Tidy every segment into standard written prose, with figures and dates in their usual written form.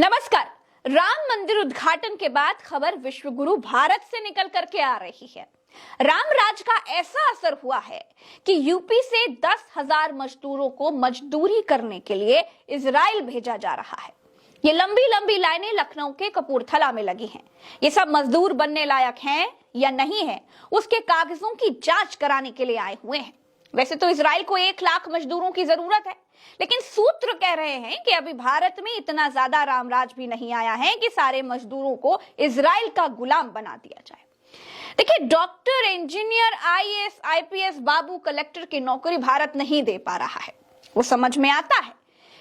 नमस्कार। राम मंदिर उद्घाटन के बाद खबर विश्व गुरु भारत से निकल करके आ रही है। राम राज का ऐसा असर हुआ है कि यूपी से 10,000 मजदूरों को मजदूरी करने के लिए इजराइल भेजा जा रहा है। ये लंबी लंबी लाइनें लखनऊ के कपूरथला में लगी हैं। ये सब मजदूर बनने लायक हैं या नहीं है, उसके कागजों की जांच कराने के लिए आए हुए हैं। वैसे तो इजराइल को 1 लाख मजदूरों की जरूरत है, लेकिन सूत्र कह रहे हैं कि अभी भारत में इतना ज्यादा रामराज भी नहीं आया है कि सारे मजदूरों को इजराइल का गुलाम बना दिया जाए। देखिए, डॉक्टर, इंजीनियर, आईएएस, आईपीएस, बाबू, कलेक्टर की नौकरी भारत नहीं दे पा रहा है, वो समझ में आता है,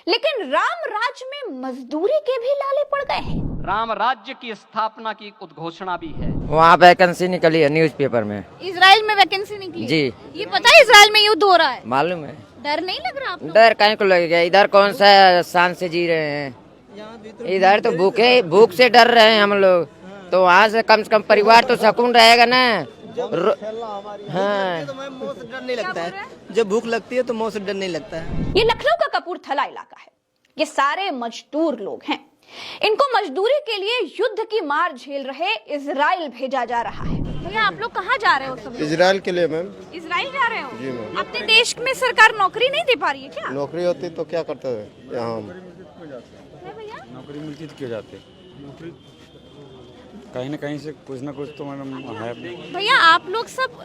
लेकिन रामराज में मजदूरी के भी लाले पड़ गए हैं। राम राज्य की स्थापना की उद्घोषणा भी है। वहाँ वैकेंसी निकली है न्यूज़पेपर में। इजराइल में वैकेंसी निकली जी। ये पता है इजराइल में युद्ध हो रहा है? मालूम है। डर नहीं लग रहा आपको? डर कहीं को लगेगा, इधर कौन सा शान से जी रहे हैं, इधर तो भूख से डर रहे हैं हम लोग, तो वहाँ से कम परिवार तो सुकून रहेगा ना। हाँ, तो मैं मौत से डर नहीं लगता है। जब भूख लगती है तो मौत से डर नहीं लगता है। ये लखनऊ का कपूरथला इलाका है। ये सारे मजदूर लोग हैं। इनको मजदूरी के लिए युद्ध की मार झेल रहे इजराइल भेजा जा रहा है। भैया, आप लोग कहाँ जा रहे हो? सब इजराइल के लिए मैम। इजराइल जा रहे हो? जी मैम। अपने देश में सरकार नौकरी नहीं दे पा रही है क्या? नौकरी होती तो क्या करते थे यहाँ हम। है भैया? नौकरी मिलती तो क्यों जाते, नौकरी कहीं ना कहीं से कुछ ना कुछ तो मैडम है। भैया, आप लोग सब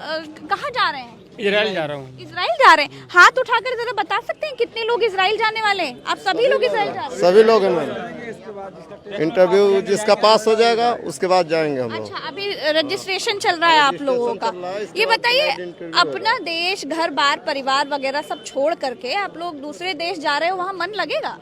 कहाँ जा रहे हैं? इजराइल जा रहा हूँ। इजराइल जा रहे हैं। हाथ उठाकर जरा बता सकते हैं कितने लोग इजराइल जाने वाले हैं? आप सभी लोग इजराइल जा रहे हैं? सभी लोग हैं मैम। इंटरव्यू जिसका पास हो जाएगा उसके बाद जाएंगे हम लोग। अच्छा, अभी रजिस्ट्रेशन चल रहा है आप लोगों का। ये बताइए, अपना देश, घर बार, परिवार वगैरह सब छोड़ करके आप लोग दूसरे देश जा रहे हो, वहाँ मन लगेगा?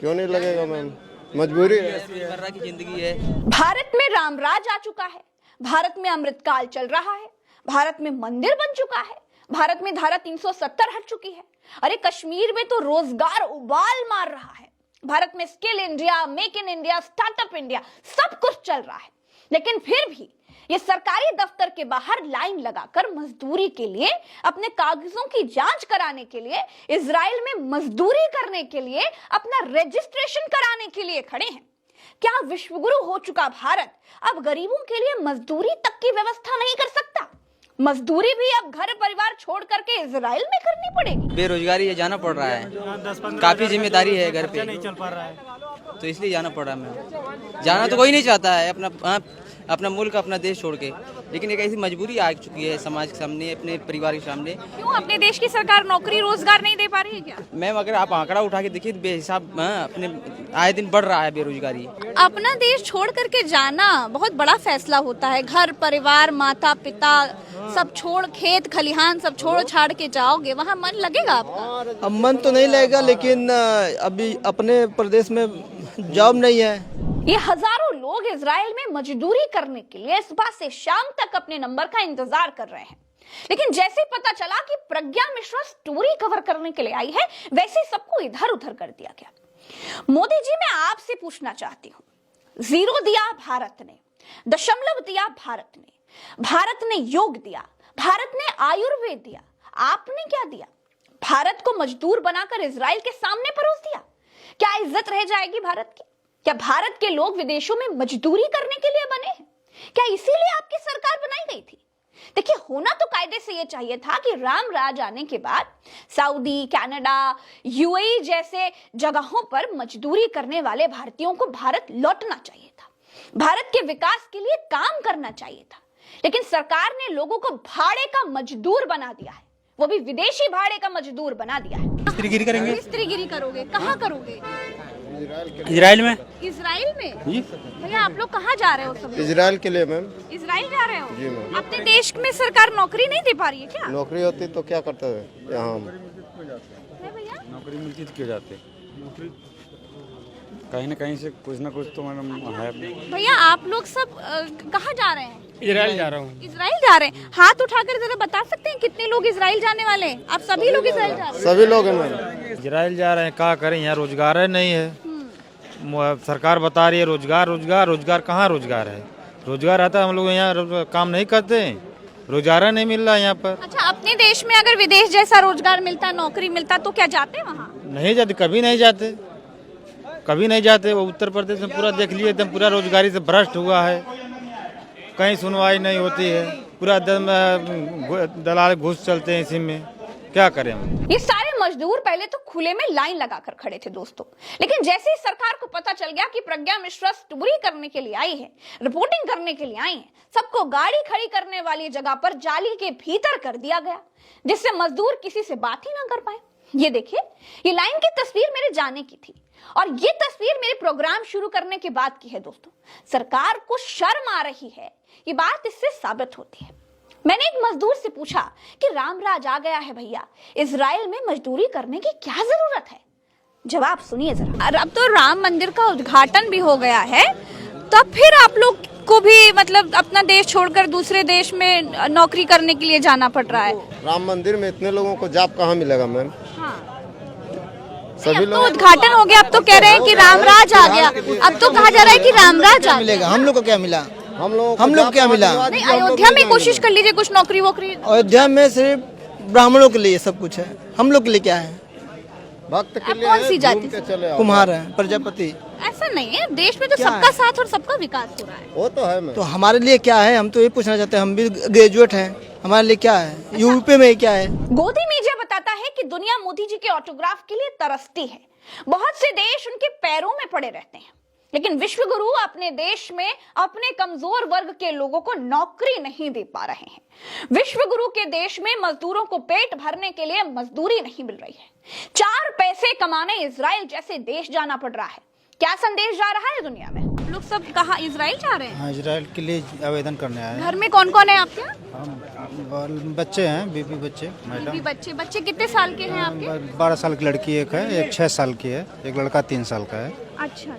क्यों नहीं लगेगा मैम, मजबूरी है। रोजमर्रा की जिंदगी है। भारत में रामराज आ चुका है। भारत में अमृतकाल चल रहा है। भारत में मंदिर बन चुका है। भारत में धारा 370 हट चुकी है। अरे, कश्मीर में तो रोजगार उबाल मार रहा है। भारत में skill India, make in India, startup India सब कुछ चल रहा है, लेकिन फिर भी ये सरकारी दफ्तर के बाहर लाइन लगाकर मजदूरी के लिए, अपने कागजों की जांच कराने के लिए, इजराइल में मजदूरी करने के लिए, अपना रजिस्ट्रेशन कराने के लिए खड़े हैं। क्या विश्वगुरु हो चुका भारत अब गरीबों के लिए मजदूरी तक की व्यवस्था नहीं कर सकता? मजदूरी भी अब घर परिवार छोड़ करके इजराइल में करनी पड़ेगी। बेरोजगारी है, जाना पड़ रहा है, काफी जिम्मेदारी है घर पे, नहीं चल पा रहा है तो इसलिए जाना पड़ रहा है। जाना तो कोई नहीं चाहता है अपना मुल्क, अपना देश छोड़ के, लेकिन एक ऐसी मजबूरी आ चुकी है समाज के सामने, अपने परिवार के सामने। क्यों अपने देश की सरकार नौकरी रोजगार नहीं दे पा रही है क्या? मैम, अगर आप आंकड़ा उठा के देखिए, बेहिसाब अपने आए दिन बढ़ रहा है बेरोजगारी। अपना देश छोड़ करके जाना बहुत बड़ा फैसला होता है। घर परिवार, माता पिता सब छोड़, खेत खलिहान सब छोड़ छाड़ के जाओगे, वहाँ मन लगेगा आपका? अब मन तो नहीं लगेगा, लेकिन अभी अपने प्रदेश में जॉब नहीं है। ये हजारों लोग इजराइल में मजदूरी करने के लिए सुबह से शाम तक अपने नंबर का इंतजार कर रहे हैं, लेकिन जैसे पता चला कि प्रज्ञा मिश्रा स्टोरी कवर करने के लिए आई है, वैसे सबको इधर उधर कर दिया गया। मोदी जी, मैं आपसे पूछना चाहती हूँ, 0 दिया भारत ने, दशमलव दिया भारत ने, भारत ने योग दिया, भारत ने आयुर्वेद दिया, आपने क्या दिया? भारत को मजदूर बनाकर इजराइल के सामने परोस दिया। क्या इज्जत रह जाएगी भारत की? क्या भारत के लोग विदेशों में मजदूरी करने के लिए बने हैं? क्या इसीलिए आपकी सरकार बनाई गई थी? देखिए, होना तो कायदे से यह चाहिए था कि राम राज आने के बाद सऊदी, कनाडा, यूएई जैसे जगहों पर मजदूरी करने वाले भारतीयों को भारत लौटना चाहिए था, भारत के विकास के लिए काम करना चाहिए था, लेकिन सरकार ने लोगों को भाड़े का मजदूर बना दिया है, वो भी विदेशी भाड़े का मजदूर बना दिया है। मिस्त्रीगिरी करेंगे। मिस्त्रीगिरी करोगे? कहाँ करोगे? इजराइल में। इजराइल में? भैया, आप लोग कहाँ जा रहे हो? सब इजराइल के लिए मैम। इजराइल जा रहे हो? जी मैम। अपने देश में सरकार नौकरी नहीं दे पा रही है क्या? नौकरी होती तो क्या करते थे यहाँ हम। है भैया? नौकरी मिलती तो क्यों जाते, नौकरी कहीं ना कहीं से कुछ ना कुछ तो मैडम है। भैया, आप लोग सब कहाँ जा रहे हैं? इजराइल जा रहा हूँ। इजराइल जा रहे हैं। हाथ उठाकर जरा बता सकते हैं कितने लोग इजराइल जाने वाले हैं? आप सभी लोग इजराइल जा रहे हैं? सभी लोग हैं मैम। इजराइल जा रहे हैं, क्या करें, यहाँ रोजगार नहीं है। सरकार बता रही है रोजगार रोजगार रोजगार, कहाँ रोजगार है? रोजगार आता है, हम लोग यहाँ काम नहीं करते, रोजगार नहीं मिल रहा यहाँ पर। अच्छा, अपने देश में अगर विदेश जैसा रोजगार मिलता, नौकरी मिलता तो क्या जाते वहाँ? नहीं जाते, कभी नहीं जाते। कभी नहीं जाते। वो उत्तर प्रदेश में पूरा देख लिए, एकदम पूरा रोजगारी से भ्रष्ट हुआ है, कहीं सुनवाई नहीं होती है, पूरा दलाल घुस चलते हैं इसी में, क्या करें हम। ये सारे मजदूर पहले तो खुले में लाइन लगाकर खड़े थे दोस्तों, लेकिन जैसे ही सरकार को पता चल गया कि प्रज्ञा मिश्रा स्टोरी करने के लिए आई है, रिपोर्टिंग करने के लिए आई है, सबको गाड़ी खड़ी करने वाली जगह पर जाली के भीतर कर दिया गया, जिससे मजदूर किसी से बात ही ना कर पाए। ये देखिए, ये लाइन की तस्वीर मेरे जाने की थी और ये तस्वीर मेरे प्रोग्राम शुरू करने के बाद की है दोस्तों। सरकार को शर्म आ रही है, ये बात इससे साबित होती है। मैंने एक मजदूर से पूछा कि रामराज आ गया है भैया, इजराइल में मजदूरी करने की क्या जरूरत है? जवाब सुनिए जरा। अब तो राम मंदिर का उद्घाटन भी हो गया है, तो फिर आप लोग को भी मतलब अपना देश छोड़कर दूसरे देश में नौकरी करने के लिए जाना पड़ रहा है। राम मंदिर में इतने लोगों को जॉब कहाँ मिलेगा मैम? सभी लोग उद्घाटन हो गया, अब तो कह रहे हैं कि रामराज आ गया, अब तो कहा जा रहा है कि रामराज आ मिलेगा। हम लोग को क्या मिला? हम लोग क्या मिला? नहीं, अयोध्या में कोशिश कर लीजिए कुछ नौकरी वोकरी। अयोध्या में सिर्फ ब्राह्मणों के लिए सब कुछ है, हम लोग के लिए क्या है? भक्त के लिए कौन सी जाति से? चले आओ। कुम्हार है, प्रजापति। ऐसा नहीं है, देश में तो सबका साथ और सबका विकास हो रहा है। वो तो है मैम। तो हमारे लिए क्या है? हम तो ये पूछना चाहते हैं, हम भी ग्रेजुएट हैं, हमारे लिए क्या है? यूपी में क्या है? गोदी मीडिया बताता है कि दुनिया मोदी जी के ऑटोग्राफ के लिए तरसती है। बहुत से देश उनके पैरों में पड़े रहते हैं, लेकिन विश्व गुरु अपने देश में अपने कमजोर वर्ग के लोगों को नौकरी नहीं दे पा रहे हैं। विश्व गुरु के देश में मजदूरों को पेट भरने के लिए मजदूरी नहीं मिल रही है। 4 पैसे कमाने इजराइल जैसे देश जाना पड़ रहा है। क्या संदेश जा रहा है दुनिया में? आप लोग सब कहाँ इजराइल जा रहे हैं? हाँ, इजराइल के लिए आवेदन करने आए हैं। घर में कौन कौन है आपके? बच्चे हैं, बीबी बच्चे, मैडम। बच्चे कितने साल के हैं आपके? 12 साल की लड़की एक है, एक 6 साल की है, एक लड़का 3 साल का है। अच्छा।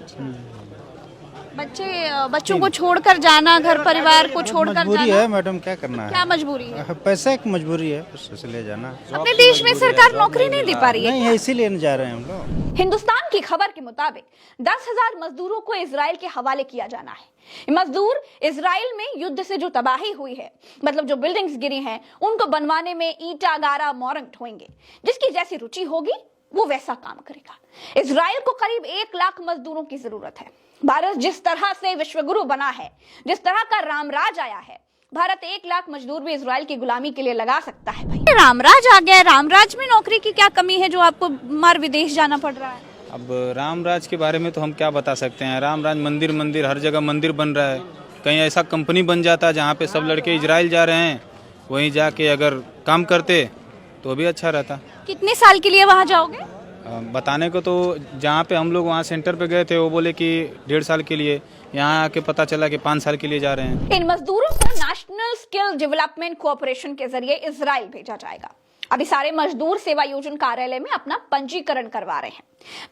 बच्चों को छोड़कर जाना, घर परिवार को छोड़कर मजबूरी जाना है मैडम, क्या करना है? क्या मजबूरी है? पैसा की मजबूरी है, इसलिए जाना। अपने देश में सरकार नौकरी नहीं दे पा रही है। नहीं है, इसीलिए जा रहे हैं हम लोग। हिंदुस्तान की खबर के मुताबिक 10,000 मजदूरों को इजराइल के हवाले किया जाना है। ये मजदूर इजराइल में युद्ध से जो तबाही हुई है, मतलब जो बिल्डिंग्स गिरी हैं, उनको बनवाने में ईटा गारा मोरंग ढोएंगे। जिसकी जैसी रुचि होगी वो वैसा काम करेगा। इजराइल को करीब 1 लाख मजदूरों की जरूरत है। भारत जिस तरह से विश्वगुरु बना है, जिस तरह का रामराज आया है, भारत 1 लाख मजदूर भी इजराइल की गुलामी के लिए लगा सकता है। भाई रामराज आ गया, रामराज में नौकरी की क्या कमी है जो आपको मार विदेश जाना पड़ रहा है? अब रामराज के बारे में तो हम क्या बता सकते हैं। रामराज मंदिर हर जगह मंदिर बन रहा है। कहीं ऐसा कंपनी बन जाता जहाँ पे सब लड़के इजराइल जा रहे हैं, वहीं जाके अगर काम करते तो भी अच्छा रहता। कितने साल के लिए वहाँ जाओगे? बताने को तो जहाँ पे हम लोग वहाँ सेंटर पे गए थे वो बोले कि 1.5 साल के लिए, यहाँ आके पता चला कि 5 साल के लिए जा रहे हैं। इन मजदूरों को नेशनल स्किल डेवलपमेंट कोऑपरेशन के जरिए इजराइल भेजा जाएगा। अभी सारे मजदूर सेवा योजना कार्यालय में अपना पंजीकरण करवा रहे हैं।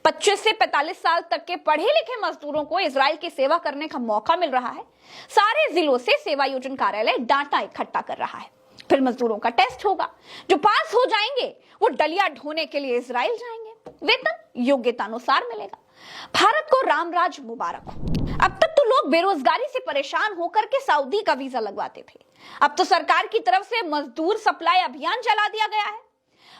25 से 45 साल तक के पढ़े लिखे मजदूरों को इजराइल की सेवा करने का मौका मिल रहा है। सारे जिलों से सेवा योजना कार्यालय डाटा इकट्ठा कर रहा है। फिर मजदूरों का टेस्ट होगा। जो पास हो जाएंगे वो डलिया ढोने के लिए इजराइल जाएंगे। वेतन योग्यता अनुसार मिलेगा। भारत को रामराज मुबारक हो। अब तक तो लोग बेरोजगारी से परेशान होकर के सऊदी का वीजा लगवाते थे। अब तो सरकार की तरफ से मजदूर सप्लाई अभियान चला दिया गया है।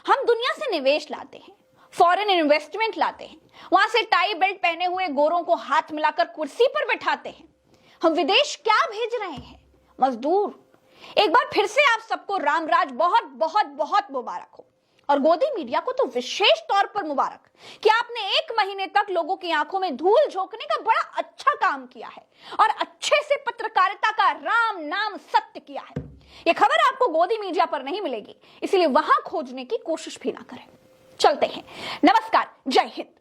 हम दुनिया से निवेश लाते हैं, फॉरेन इन्वेस्टमेंट लाते हैं, वहां से टाई बेल्ट पहने हुए गोरों को हाथ मिलाकर कुर्सी पर बैठाते हैं। हम विदेश क्या भेज रहे हैं? मजदूर। एक बार फिर से आप सबको रामराज बहुत बहुत बहुत मुबारक हो। और गोदी मीडिया को तो विशेष तौर पर मुबारक कि आपने 1 महीने तक लोगों की आंखों में धूल झोंकने का बड़ा अच्छा काम किया है और अच्छे से पत्रकारिता का राम नाम सत्य किया है। यह खबर आपको गोदी मीडिया पर नहीं मिलेगी, इसलिए वहां खोजने की कोशिश भी ना करें। चलते हैं। नमस्कार, जय हिंद।